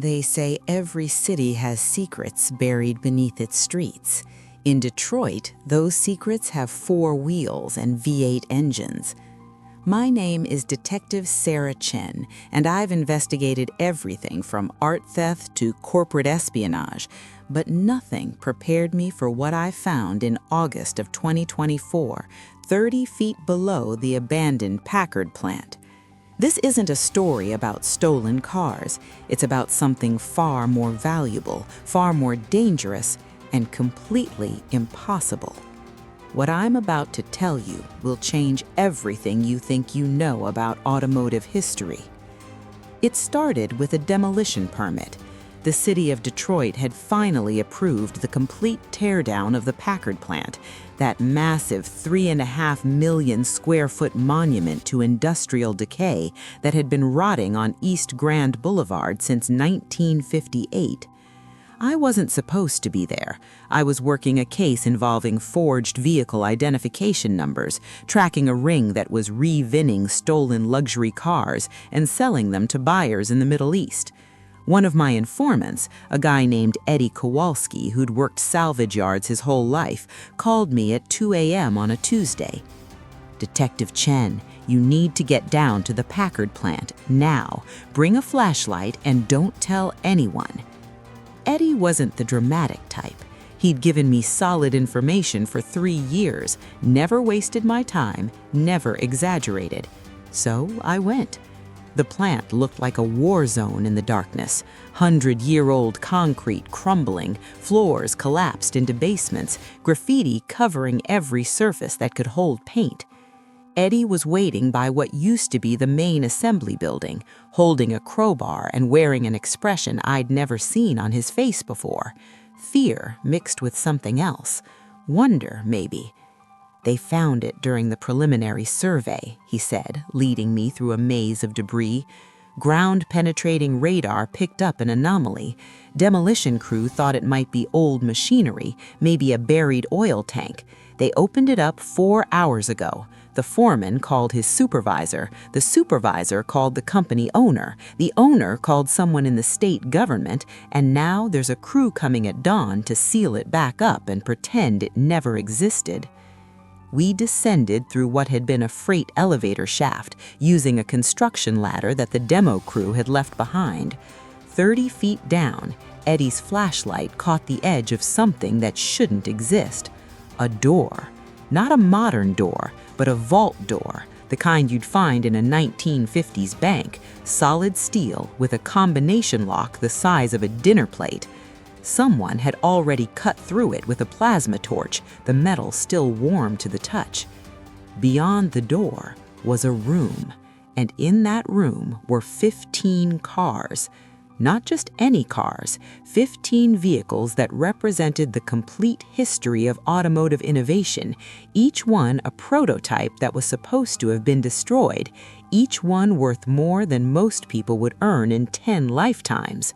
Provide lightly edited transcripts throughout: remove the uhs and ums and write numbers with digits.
They say every city has secrets buried beneath its streets. In Detroit, those secrets have 4 wheels and V8 engines. My name is Detective Sarah Chen, and I've investigated everything from art theft to corporate espionage, but nothing prepared me for what I found in August of 2024, 30 feet below the abandoned Packard Plant. This isn't a story about stolen cars. It's about something far more valuable, far more dangerous, and completely impossible. What I'm about to tell you will change everything you think you know about automotive history. It started with a demolition permit. The city of Detroit had finally approved the complete teardown of the Packard plant, that massive 3.5 million square foot monument to industrial decay that had been rotting on East Grand Boulevard since 1958. I wasn't supposed to be there. I was working a case involving forged vehicle identification numbers, tracking a ring that was re-vinning stolen luxury cars and selling them to buyers in the Middle East. One of my informants, a guy named Eddie Kowalski, who'd worked salvage yards his whole life, called me at 2 a.m. on a Tuesday. "Detective Chen, you need to get down to the Packard plant now. Bring a flashlight and don't tell anyone." Eddie wasn't the dramatic type. He'd given me solid information for 3 years, never wasted my time, never exaggerated. So I went. The plant looked like a war zone in the darkness. 100-year-old concrete crumbling, floors collapsed into basements, graffiti covering every surface that could hold paint. Eddie was waiting by what used to be the main assembly building, holding a crowbar and wearing an expression I'd never seen on his face before. Fear mixed with something else. Wonder, maybe. "They found it during the preliminary survey," he said, leading me through a maze of debris. Ground-penetrating radar picked up an anomaly. Demolition crew thought it might be old machinery, maybe a buried oil tank. They opened it up 4 hours ago. The foreman called his supervisor. The supervisor called the company owner. The owner called someone in the state government, and now there's a crew coming at dawn to seal it back up and pretend it never existed. We descended through what had been a freight elevator shaft, using a construction ladder that the demo crew had left behind. 30 feet down, Eddie's flashlight caught the edge of something that shouldn't exist. A door. Not a modern door, but a vault door, the kind you'd find in a 1950s bank, solid steel with a combination lock the size of a dinner plate. Someone had already cut through it with a plasma torch, the metal still warm to the touch. Beyond the door was a room, and in that room were 15 cars. Not just any cars, 15 vehicles that represented the complete history of automotive innovation, each one a prototype that was supposed to have been destroyed, each one worth more than most people would earn in 10 lifetimes.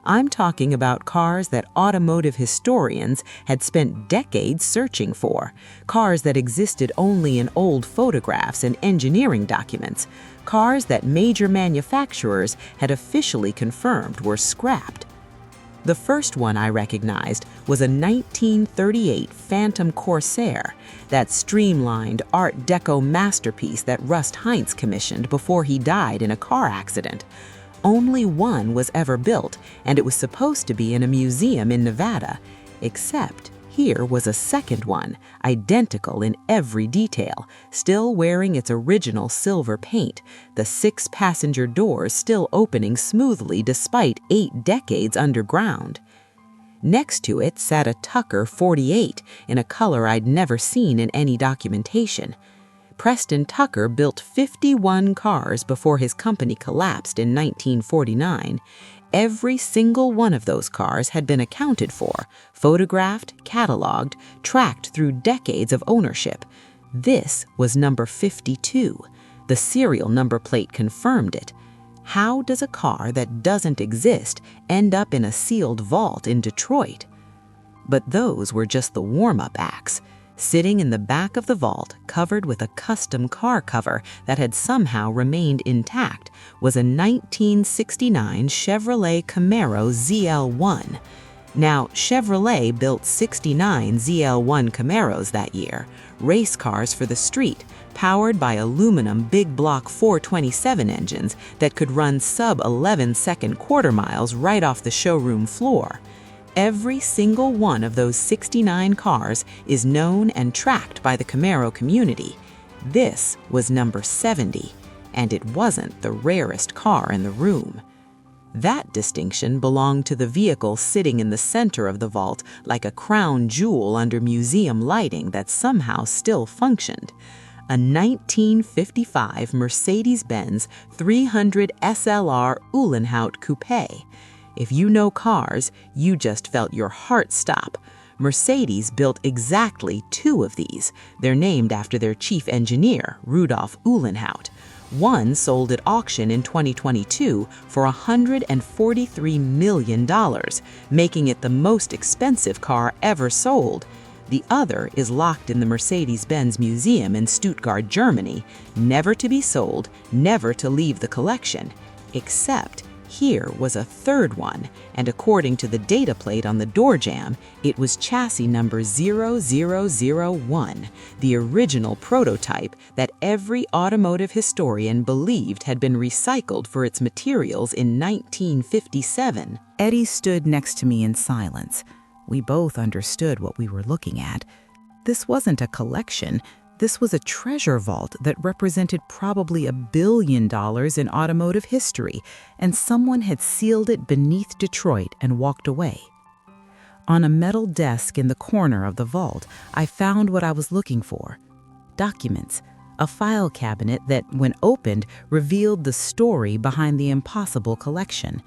I'm talking about cars that automotive historians had spent decades searching for, cars that existed only in old photographs and engineering documents, cars that major manufacturers had officially confirmed were scrapped. The first one I recognized was a 1938 Phantom Corsair, that streamlined Art Deco masterpiece that Rust Heinz commissioned before he died in a car accident. Only one was ever built, and it was supposed to be in a museum in Nevada. Except here was a second one, identical in every detail, still wearing its original silver paint, the 6 passenger doors still opening smoothly despite 8 decades underground. Next to it sat a Tucker 48 in a color I'd never seen in any documentation. Preston Tucker built 51 cars before his company collapsed in 1949. Every single one of those cars had been accounted for, photographed, cataloged, tracked through decades of ownership. This was number 52. The serial number plate confirmed it. How does a car that doesn't exist end up in a sealed vault in Detroit? But those were just the warm-up acts. Sitting in the back of the vault, covered with a custom car cover that had somehow remained intact, was a 1969 Chevrolet Camaro ZL1. Now, Chevrolet built 69 ZL1 Camaros that year, race cars for the street, powered by aluminum big block 427 engines that could run sub-11-second quarter miles right off the showroom floor. Every single one of those 69 cars is known and tracked by the Camaro community. This was number 70, and it wasn't the rarest car in the room. That distinction belonged to the vehicle sitting in the center of the vault like a crown jewel under museum lighting that somehow still functioned. A 1955 Mercedes-Benz 300 SLR Uhlenhaut Coupe. If you know cars, you just felt your heart stop. Mercedes built exactly 2 of these. They're named after their chief engineer, Rudolf Uhlenhaut. One sold at auction in 2022 for $143 million, making it the most expensive car ever sold. The other is locked in the Mercedes-Benz Museum in Stuttgart, Germany, never to be sold, never to leave the collection. Except here was a third one, and according to the data plate on the door jamb, it was chassis number 0001, the original prototype that every automotive historian believed had been recycled for its materials in 1957. Eddie stood next to me in silence. We both understood what we were looking at. This wasn't a collection. This was a treasure vault that represented probably $1 billion in automotive history, and someone had sealed it beneath Detroit and walked away. On a metal desk in the corner of the vault, I found what I was looking for: documents, a file cabinet that, when opened, revealed the story behind the impossible collection.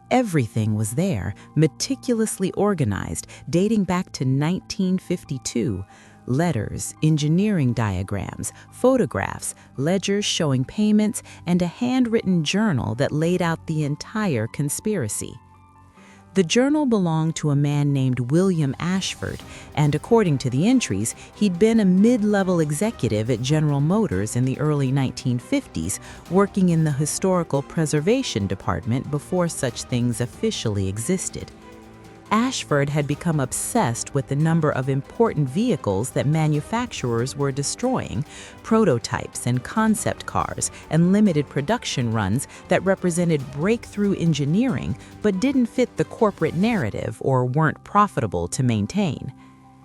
Everything was there, meticulously organized, dating back to 1952. Letters, engineering diagrams, photographs, ledgers showing payments, and a handwritten journal that laid out the entire conspiracy. The journal belonged to a man named William Ashford, and according to the entries, he'd been a mid-level executive at General Motors in the early 1950s, working in the historical preservation department before such things officially existed. Ashford had become obsessed with the number of important vehicles that manufacturers were destroying, prototypes and concept cars and limited production runs that represented breakthrough engineering but didn't fit the corporate narrative or weren't profitable to maintain.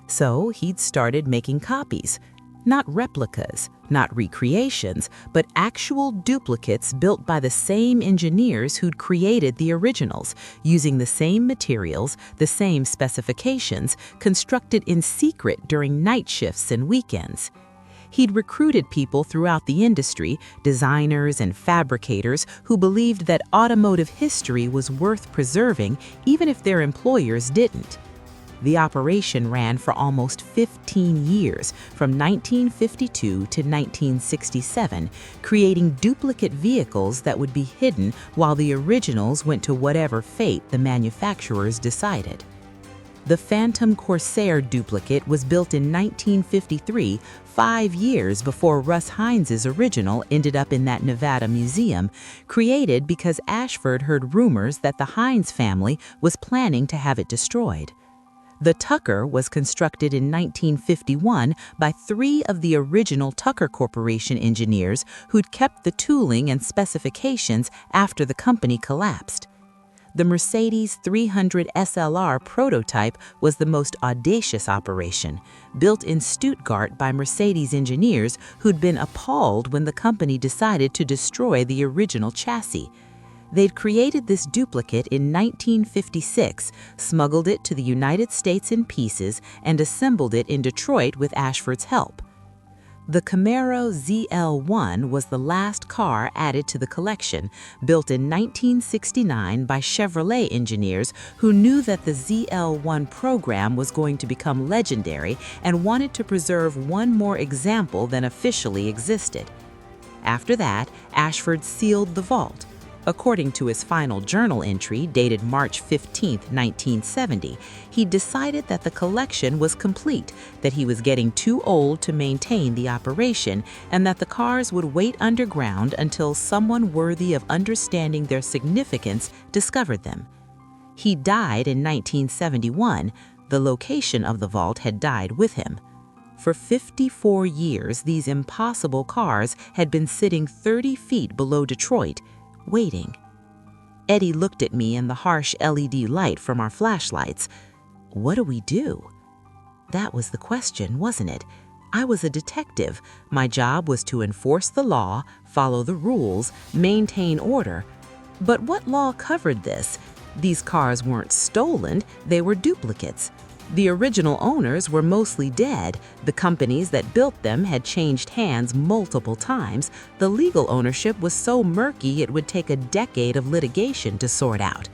So he'd started making copies. Not replicas, not recreations, but actual duplicates built by the same engineers who'd created the originals, using the same materials, the same specifications, constructed in secret during night shifts and weekends. He'd recruited people throughout the industry, designers and fabricators, who believed that automotive history was worth preserving even if their employers didn't. The operation ran for almost 15 years, from 1952 to 1967, creating duplicate vehicles that would be hidden while the originals went to whatever fate the manufacturers decided. The Phantom Corsair duplicate was built in 1953, 5 years before Russ Heinz's original ended up in that Nevada museum, created because Ashford heard rumors that the Heinz family was planning to have it destroyed. The Tucker was constructed in 1951 by 3 of the original Tucker Corporation engineers who'd kept the tooling and specifications after the company collapsed. The Mercedes 300 SLR prototype was the most audacious operation, built in Stuttgart by Mercedes engineers who'd been appalled when the company decided to destroy the original chassis. They'd created this duplicate in 1956, smuggled it to the United States in pieces, and assembled it in Detroit with Ashford's help. The Camaro ZL1 was the last car added to the collection, built in 1969 by Chevrolet engineers who knew that the ZL1 program was going to become legendary and wanted to preserve one more example than officially existed. After that, Ashford sealed the vault. According to his final journal entry dated March 15, 1970, he decided that the collection was complete, that he was getting too old to maintain the operation, and that the cars would wait underground until someone worthy of understanding their significance discovered them. He died in 1971. The location of the vault had died with him. For 54 years, these impossible cars had been sitting 30 feet below Detroit, waiting. Eddie looked at me in the harsh LED light from our flashlights. What do we do? That was the question, wasn't it? I was a detective. My job was to enforce the law, follow the rules, maintain order. But what law covered this? These cars weren't stolen, they were duplicates. The original owners were mostly dead. The companies that built them had changed hands multiple times. The legal ownership was so murky it would take a decade of litigation to sort out.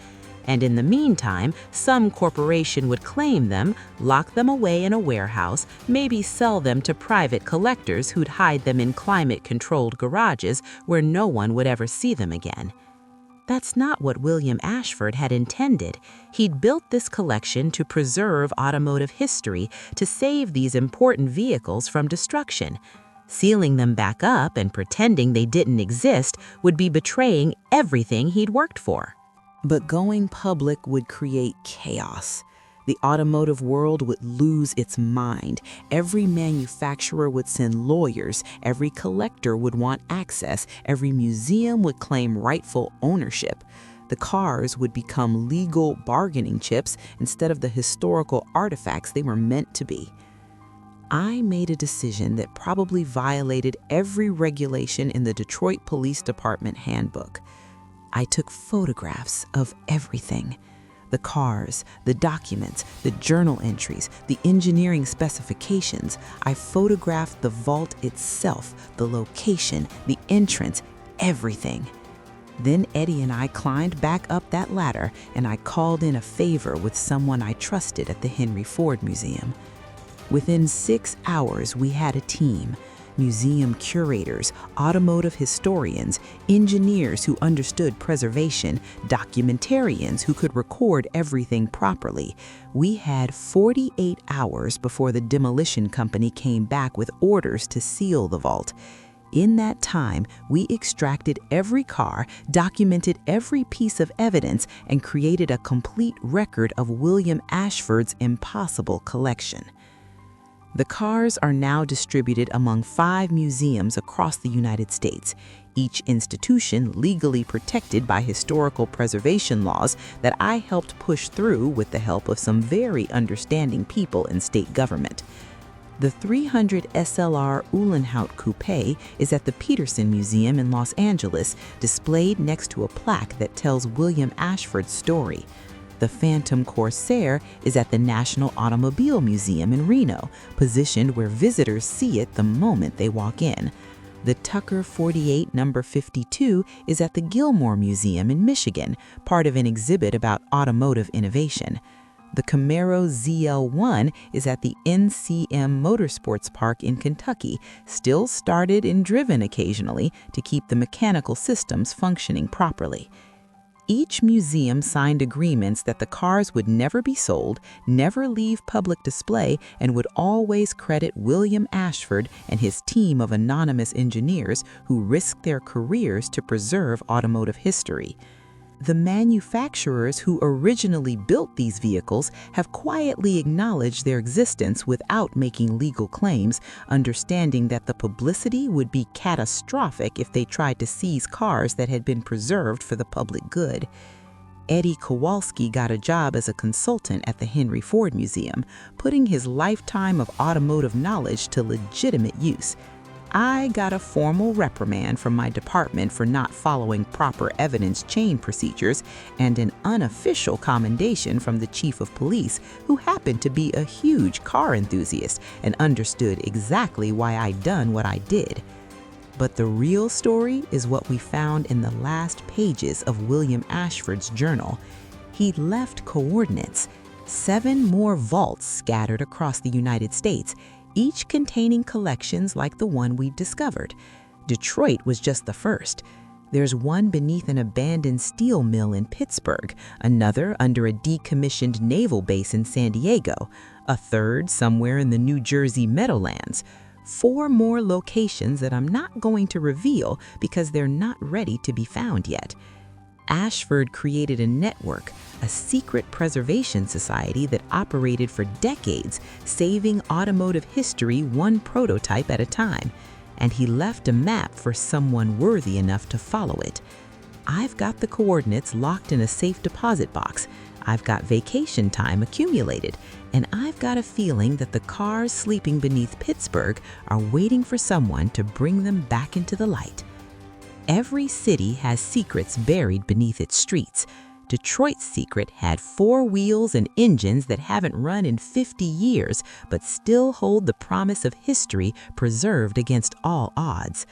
And in the meantime, some corporation would claim them, lock them away in a warehouse, maybe sell them to private collectors who'd hide them in climate-controlled garages where no one would ever see them again. That's not what William Ashford had intended. He'd built this collection to preserve automotive history, to save these important vehicles from destruction. Sealing them back up and pretending they didn't exist would be betraying everything he'd worked for. But going public would create chaos. The automotive world would lose its mind. Every manufacturer would send lawyers. Every collector would want access. Every museum would claim rightful ownership. The cars would become legal bargaining chips instead of the historical artifacts they were meant to be. I made a decision that probably violated every regulation in the Detroit Police Department handbook. I took photographs of everything. The cars, the documents, the journal entries, the engineering specifications. I photographed the vault itself, the location, the entrance, everything. Then Eddie and I climbed back up that ladder and I called in a favor with someone I trusted at the Henry Ford Museum. Within 6 hours, we had a team. Museum curators, automotive historians, engineers who understood preservation, documentarians who could record everything properly. We had 48 hours before the demolition company came back with orders to seal the vault. In that time, we extracted every car, documented every piece of evidence, and created a complete record of William Ashford's impossible collection. The cars are now distributed among 5 museums across the United States, each institution legally protected by historical preservation laws that I helped push through with the help of some very understanding people in state government. The 300 SLR Uhlenhaut Coupe is at the Peterson Museum in Los Angeles, displayed next to a plaque that tells William Ashford's story. The Phantom Corsair is at the National Automobile Museum in Reno, positioned where visitors see it the moment they walk in. The Tucker 48 No. 52 is at the Gilmore Museum in Michigan, part of an exhibit about automotive innovation. The Camaro ZL1 is at the NCM Motorsports Park in Kentucky, still started and driven occasionally to keep the mechanical systems functioning properly. Each museum signed agreements that the cars would never be sold, never leave public display, and would always credit William Ashford and his team of anonymous engineers who risked their careers to preserve automotive history. The manufacturers who originally built these vehicles have quietly acknowledged their existence without making legal claims, understanding that the publicity would be catastrophic if they tried to seize cars that had been preserved for the public good. Eddie Kowalski got a job as a consultant at the Henry Ford Museum, putting his lifetime of automotive knowledge to legitimate use. I got a formal reprimand from my department for not following proper evidence chain procedures and an unofficial commendation from the chief of police, who happened to be a huge car enthusiast and understood exactly why I'd done what I did. But the real story is what we found in the last pages of William Ashford's journal. He left coordinates, 7 more vaults scattered across the United States, each containing collections like the one we'd discovered. Detroit was just the first. There's one beneath an abandoned steel mill in Pittsburgh, another under a decommissioned naval base in San Diego, a third somewhere in the New Jersey Meadowlands. 4 more locations that I'm not going to reveal because they're not ready to be found yet. Ashford created a network, a secret preservation society that operated for decades, saving automotive history one prototype at a time. And he left a map for someone worthy enough to follow it. I've got the coordinates locked in a safe deposit box. I've got vacation time accumulated, and I've got a feeling that the cars sleeping beneath Pittsburgh are waiting for someone to bring them back into the light. Every city has secrets buried beneath its streets. Detroit's secret had 4 wheels and engines that haven't run in 50 years, but still hold the promise of history preserved against all odds.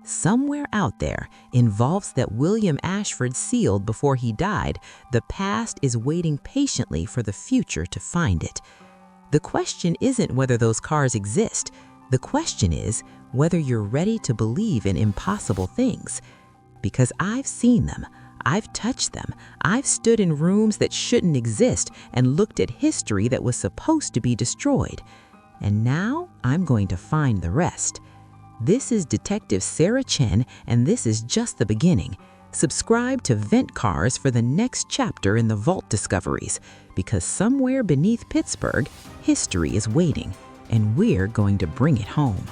Somewhere out there, in vaults that William Ashford sealed before he died, the past is waiting patiently for the future to find it. The question isn't whether those cars exist. The question is whether you're ready to believe in impossible things. Because I've seen them. I've touched them. I've stood in rooms that shouldn't exist and looked at history that was supposed to be destroyed. And now I'm going to find the rest. This is Detective Sarah Chen, and this is just the beginning. Subscribe to VIntcars for the next chapter in the Vault Discoveries, because somewhere beneath Pittsburgh, history is waiting, and we're going to bring it home.